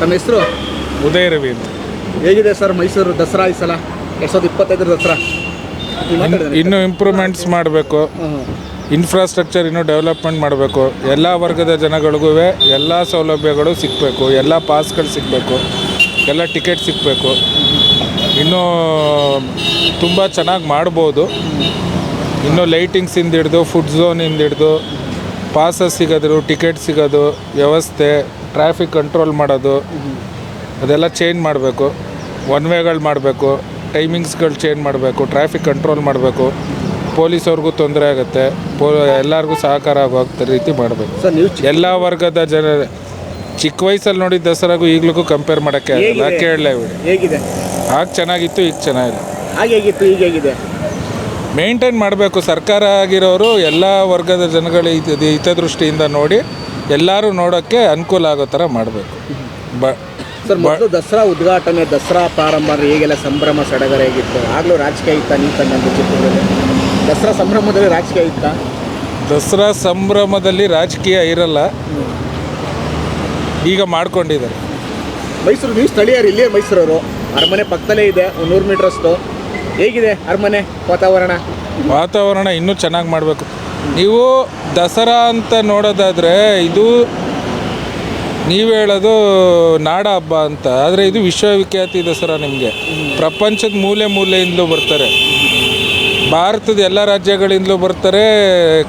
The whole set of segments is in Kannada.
ನಮ್ಮ ಹೆಸರು ಉದಯ ರವಿ ಅಂತ. ಹೇಗಿದೆ ಸರ್ ಮೈಸೂರು ದಸರಾ ಈ ಸಲ 2025 ದಸರಾ? ಇನ್ನೂ ಇಂಪ್ರೂವ್ಮೆಂಟ್ಸ್ ಮಾಡಬೇಕು, ಇನ್ಫ್ರಾಸ್ಟ್ರಕ್ಚರ್ ಇನ್ನೂ ಡೆವಲಪ್ಮೆಂಟ್ ಮಾಡಬೇಕು, ಎಲ್ಲ ವರ್ಗದ ಜನಗಳಿಗೂ ಎಲ್ಲ ಸೌಲಭ್ಯಗಳು ಸಿಗಬೇಕು, ಎಲ್ಲ ಪಾಸ್ಗಳು ಸಿಗಬೇಕು, ಎಲ್ಲ ಟಿಕೆಟ್ ಸಿಗಬೇಕು. ಇನ್ನೂ ತುಂಬ ಚೆನ್ನಾಗಿ ಮಾಡ್ಬೋದು. ಇನ್ನೂ ಲೈಟಿಂಗ್ಸಿಂದ ಹಿಡಿದು ಫುಡ್ ಝೋನಿಂದ ಹಿಡಿದು ಪಾಸಸ್ ಸಿಗೋದು, ಟಿಕೆಟ್ ಸಿಗೋದು, ವ್ಯವಸ್ಥೆ, ಟ್ರಾಫಿಕ್ ಕಂಟ್ರೋಲ್ ಮಾಡೋದು ಅದೆಲ್ಲ ಚೇಂಜ್ ಮಾಡಬೇಕು. ಒನ್ ವೇಗಳು ಮಾಡಬೇಕು, ಟೈಮಿಂಗ್ಸ್ಗಳು ಚೇಂಜ್ ಮಾಡಬೇಕು, ಟ್ರಾಫಿಕ್ ಕಂಟ್ರೋಲ್ ಮಾಡಬೇಕು. ಪೊಲೀಸವ್ರಿಗೂ ತೊಂದರೆ ಆಗುತ್ತೆ, ಎಲ್ಲರಿಗೂ ಸಹಕಾರ ಆಗುವ ರೀತಿ ಮಾಡಬೇಕು. ಎಲ್ಲ ವರ್ಗದ ಜನ ಚಿಕ್ಕ ವಯಸ್ಸಲ್ಲಿ ನೋಡಿದ ದಸರಾಗೂ ಈಗಲೂ ಕಂಪೇರ್ ಮಾಡೋಕ್ಕೆ ಆಗಲ್ಲ. ಕೇಳಲೇ ಬಿಡಿ, ಹೇಗಿದೆ? ಆಗ ಚೆನ್ನಾಗಿತ್ತು, ಈಗ ಚೆನ್ನಾಗಿಲ್ಲ. ಹೇಗಿತ್ತು, ಈಗ ಹೇಗಿದೆ? ಮೇಂಟೈನ್ ಮಾಡಬೇಕು. ಸರ್ಕಾರ ಆಗಿರೋರು ಎಲ್ಲ ವರ್ಗದ ಜನಗಳ ಹಿತದೃಷ್ಟಿಯಿಂದ ನೋಡಿ ಎಲ್ಲರೂ ನೋಡೋಕ್ಕೆ ಅನುಕೂಲ ಆಗೋ ಥರ ಮಾಡಬೇಕು. ಸರ್, ಮೊದಲು ದಸರಾ ಉದ್ಘಾಟನೆ, ದಸರಾ ಪ್ರಾರಂಭ ಅಂದರೆ ಹೇಗೆಲ್ಲ ಸಂಭ್ರಮ ಸಡಗರ ಹೇಗಿತ್ತು? ಆಗಲೂ ರಾಜಕೀಯ ಇತ್ತಾ? ನೀವು ಕಂಡಂತೆ ಚಿತ್ರದಲ್ಲಿ ದಸರಾ ಸಂಭ್ರಮದಲ್ಲಿ ರಾಜಕೀಯ ಇತ್ತಾ? ದಸರಾ ಸಂಭ್ರಮದಲ್ಲಿ ರಾಜಕೀಯ ಇರಲ್ಲ, ಈಗ ಮಾಡ್ಕೊಂಡಿದ್ದಾರೆ. ಮೈಸೂರು, ನೀವು ಸ್ಥಳೀಯರು, ಇಲ್ಲೇ ಮೈಸೂರವರು, ಅರಮನೆ ಪಕ್ಕದಲ್ಲೇ ಇದೆ, 100 ಮೀಟ್ರಷ್ಟು. ಹೇಗಿದೆ ಅರಮನೆ ವಾತಾವರಣ? ಇನ್ನೂ ಚೆನ್ನಾಗಿ ಮಾಡಬೇಕು. ನೀವು ದಸರಾ ಅಂತ ನೋಡೋದಾದರೆ ಇದು ನೀವು ಹೇಳೋದು ನಾಡ ಹಬ್ಬ ಅಂತ, ಆದರೆ ಇದು ವಿಶ್ವವಿಖ್ಯಾತಿ ದಸರಾ. ನಿಮಗೆ ಪ್ರಪಂಚದ ಮೂಲೆ ಮೂಲೆಯಿಂದಲೂ ಬರ್ತಾರೆ, ಭಾರತದ ಎಲ್ಲ ರಾಜ್ಯಗಳಿಂದಲೂ ಬರ್ತಾರೆ,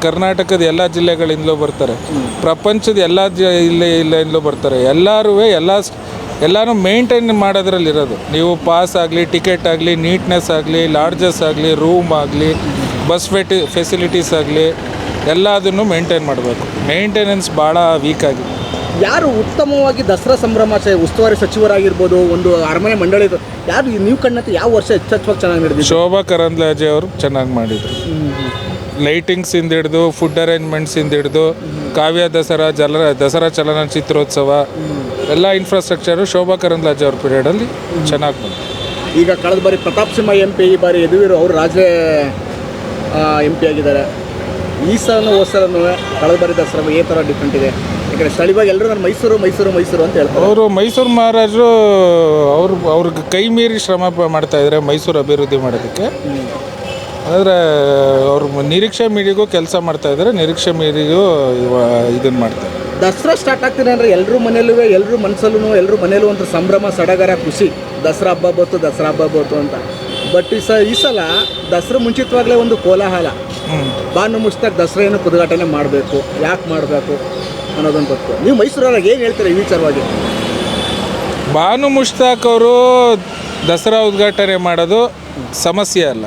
ಕರ್ನಾಟಕದ ಎಲ್ಲ ಜಿಲ್ಲೆಗಳಿಂದಲೂ ಬರ್ತಾರೆ, ಪ್ರಪಂಚದ ಎಲ್ಲ ಇಲ್ಲಿಂದಲೂ ಬರ್ತಾರೆ. ಎಲ್ಲರೂ ಮೇಂಟೈನ್ ಮಾಡೋದ್ರಲ್ಲಿರೋದು. ನೀವು ಪಾಸ್ ಆಗಲಿ, ಟಿಕೆಟ್ ಆಗಲಿ, ನೀಟ್ನೆಸ್ ಆಗಲಿ, ಲಾಡ್ಜಸ್ ಆಗಲಿ, ರೂಮ್ ಆಗಲಿ, ಬಸ್ ಫೆಸಿಲಿಟೀಸ್ ಆಗಲಿ, ಎಲ್ಲದನ್ನು ಮೇಂಟೈನ್ ಮಾಡಬೇಕು. ಮೇಂಟೆನೆನ್ಸ್ ಭಾಳ ವೀಕ್ ಆಗಿದೆ. ಯಾರು ಉತ್ತಮವಾಗಿ ದಸರಾ ಸಂಭ್ರಮ ಉಸ್ತುವಾರಿ ಸಚಿವರಾಗಿರ್ಬೋದು, ಒಂದು ಅರಮನೆ ಮಂಡಳಿ, ಯಾರು ನೀವು ಕಂಡಂತೆ ಯಾವ ವರ್ಷ ಹೆಚ್ಚೆಚ್ಚವಾಗಿ ಚೆನ್ನಾಗಿ ನಡೆದಿದೆ? ಶೋಭಾ ಕರಂದ್ಲಾಜೆ ಅವರು ಚೆನ್ನಾಗಿ ಮಾಡಿದರು. ಲೈಟಿಂಗ್ಸಿಂದ ಹಿಡಿದು, ಫುಡ್ ಅರೇಂಜ್ಮೆಂಟ್ಸಿಂದ ಹಿಡಿದು, ಕಾವ್ಯ ದಸರಾ ಚಲನಚಿತ್ರೋತ್ಸವ, ಎಲ್ಲ ಇನ್ಫ್ರಾಸ್ಟ್ರಕ್ಚರು ಶೋಭಾ ಕರಂದ್ಲಾಜೆ ಅವ್ರ ಪೀರಿಯಡಲ್ಲಿ ಚೆನ್ನಾಗಿ ಬಂತು. ಈಗ ಕಳೆದ ಬಾರಿ ಪ್ರತಾಪ್ ಸಿಂಹ MP, ಈ ಬಾರಿ ಯದುವೀರ್ ಅವರು ರಾಜ್ಯ MP ಆಗಿದ್ದಾರೆ. ಈ ಸಲನೂ ಹೋಸಲನೂ ಕಳೆದ ಬಾರಿ ದಸರಾ ಈ ಥರ ಡಿಫ್ರೆಂಟ್ ಇದೆ. ಯಾಕಂದರೆ ಸ್ಥಳೀಯವಾಗಿ ಎಲ್ಲರೂ ನಾನು ಮೈಸೂರು ಅಂತ ಹೇಳ್ತಾರೆ. ಅವರು ಮೈಸೂರು ಮಹಾರಾಜರು ಅವ್ರಿಗೆ ಕೈ ಮೀರಿ ಶ್ರಮ ಮಾಡ್ತಾಯಿದ್ದಾರೆ ಮೈಸೂರು ಅಭಿವೃದ್ಧಿ ಮಾಡೋದಕ್ಕೆ. ಆದರೆ ಅವ್ರು ನಿರೀಕ್ಷೆ ಮೀರಿಗೂ ಕೆಲಸ ಮಾಡ್ತಾಯಿದ್ದಾರೆ, ನಿರೀಕ್ಷೆ ಮೀರಿಗೂ ಇದನ್ನು ಮಾಡ್ತಾರೆ. ದಸರಾ ಸ್ಟಾರ್ಟ್ ಆಗ್ತಿದೆ ಅಂದರೆ ಎಲ್ಲರೂ ಮನೆಯಲ್ಲೂ, ಎಲ್ಲರೂ ಮನಸ್ಸಲ್ಲೂ, ಎಲ್ಲರೂ ಮನೆಯಲ್ಲೂ ಒಂದು ಸಂಭ್ರಮ ಸಡಗರ ಖುಷಿ. ದಸರಾ ಹಬ್ಬ ಬಂತು ಅಂತ. ಬಟ್ ಈ ಸಲ ದಸರಾ ಮುಂಚಿತವಾಗಲೇ ಒಂದು ಕೋಲಾಹಲ. ಬಾನು ಮುಷ್ತಾಕ್ ದಸರಾ ಏನು ಉದ್ಘಾಟನೆ ಮಾಡಬೇಕು, ಯಾಕೆ ಮಾಡಬೇಕು ಅನ್ನೋದೊಂದು ಗೊತ್ತು. ನೀವು ಮೈಸೂರವ್ರಾಗ ಏನು ಹೇಳ್ತೀರಾ ಈ ವಿಚಾರವಾಗಿ? ಬಾನು ಮುಷ್ತಾಕ್ ಅವರು ದಸರಾ ಉದ್ಘಾಟನೆ ಮಾಡೋದು ಸಮಸ್ಯೆ ಅಲ್ಲ.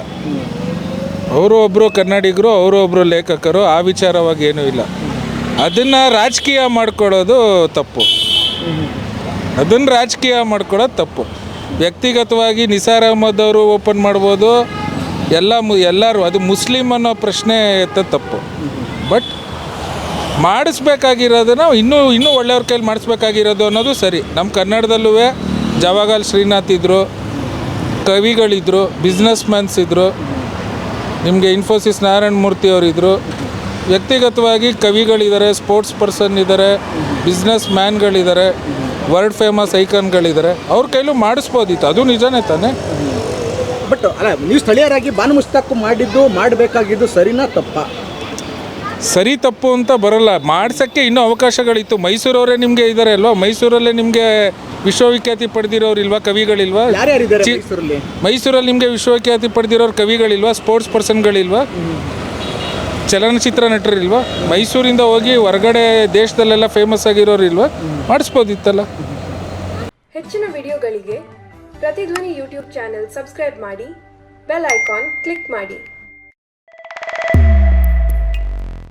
ಅವರು ಒಬ್ಬರು ಕನ್ನಡಿಗರು, ಅವರು ಒಬ್ಬರು ಲೇಖಕರು, ಆ ವಿಚಾರವಾಗಿ ಏನೂ ಇಲ್ಲ. ಅದನ್ನು ರಾಜಕೀಯ ಮಾಡ್ಕೊಳ್ಳೋದು ತಪ್ಪು. ತಪ್ಪು. ವ್ಯಕ್ತಿಗತವಾಗಿ ನಿಸಾರ್ ಅಹ್ಮದ್ ಅವರು ಓಪನ್ ಮಾಡ್ಬೋದು, ಎಲ್ಲರೂ, ಅದು ಮುಸ್ಲಿಂ ಅನ್ನೋ ಪ್ರಶ್ನೆ ತಪ್ಪು. ಬಟ್ ಮಾಡಿಸ್ಬೇಕಾಗಿರೋದನ್ನು ಇನ್ನೂ ಒಳ್ಳೆಯವ್ರ ಕೈಲಿ ಮಾಡಿಸ್ಬೇಕಾಗಿರೋದು ಅನ್ನೋದು ಸರಿ. ನಮ್ಮ ಕನ್ನಡದಲ್ಲೂ ಜವಾಗಲ್ ಶ್ರೀನಾಥ್ ಇದ್ದರು, ಕವಿಗಳಿದ್ದರು, ಬಿಸ್ನೆಸ್ ಮ್ಯಾನ್ಸ್ ಇದ್ದರು, ನಿಮಗೆ ಇನ್ಫೋಸಿಸ್ ನಾರಾಯಣ ಮೂರ್ತಿ ಅವರಿದ್ದರು. ವ್ಯಕ್ತಿಗತವಾಗಿ ಕವಿಗಳಿದ್ದಾರೆ, ಸ್ಪೋರ್ಟ್ಸ್ ಪರ್ಸನ್ ಇದ್ದಾರೆ, ಬಿಸ್ನೆಸ್ ಮ್ಯಾನ್ಗಳಿದ್ದಾರೆ, ವರ್ಲ್ಡ್ ಫೇಮಸ್ ಐಕಾನ್ಗಳಿದ್ದಾರೆ. ಅವ್ರ ಕೈಲೂ ಮಾಡಿಸ್ಬೋದಿತ್ತು, ಅದು ನಿಜನೇ ತಾನೇ. ಬಟ್ ಅಲ್ಲ, ನೀವು ಸ್ಥಳೀಯರಾಗಿ ಬಾನು ಮುಷ್ತಾಕ್ ಮಾಡಬೇಕಾಗಿದ್ದು ಸರಿನಾ ತಪ್ಪಾ? ಸರಿ ತಪ್ಪು ಅಂತ ಬರೋಲ್ಲ, ಮಾಡ್ಸೋಕ್ಕೆ ಇನ್ನೂ ಅವಕಾಶಗಳಿತ್ತು. ಮೈಸೂರವರೇ ನಿಮಗೆ ಇದ್ದಾರೆ ಅಲ್ವಾ, ಮೈಸೂರಲ್ಲೇ ನಿಮಗೆ ವಿಶ್ವವಿಖ್ಯಾತಿ ಪಡೆದಿರೋರು ಇಲ್ವಾ, ಕವಿಗಳಿಲ್ವಾ? ಮೈಸೂರಲ್ಲಿ ನಿಮಗೆ ವಿಶ್ವವಿಖ್ಯಾತಿ ಪಡೆದಿರೋರು ಕವಿಗಳಿಲ್ವಾ, ಸ್ಪೋರ್ಟ್ಸ್ ಪರ್ಸನ್ಗಳಿಲ್ವಾ, ಚಲನಚಿತ್ರ ನಟರಿಲ್ವಾ? ಮೈಸೂರಿಂದ ಹೋಗಿ ಹೊರಗಡೆ ದೇಶದಲ್ಲೆಲ್ಲ ಫೇಮಸ್ ಆಗಿರೋರು ಇಲ್ವಾ? ಮಾಡಿಸ್ಬೋದಿತ್ತಲ್ಲ. ಹೆಚ್ಚಿನ ವಿಡಿಯೋಗಳಿಗೆ ಪ್ರತಿಧ್ವನಿ ಯೂಟ್ಯೂಬ್ ಚಾನೆಲ್ ಸಬ್ಸ್ಕ್ರೈಬ್ ಮಾಡಿ, ಬೆಲ್ ಐಕಾನ್ ಕ್ಲಿಕ್ ಮಾಡಿ.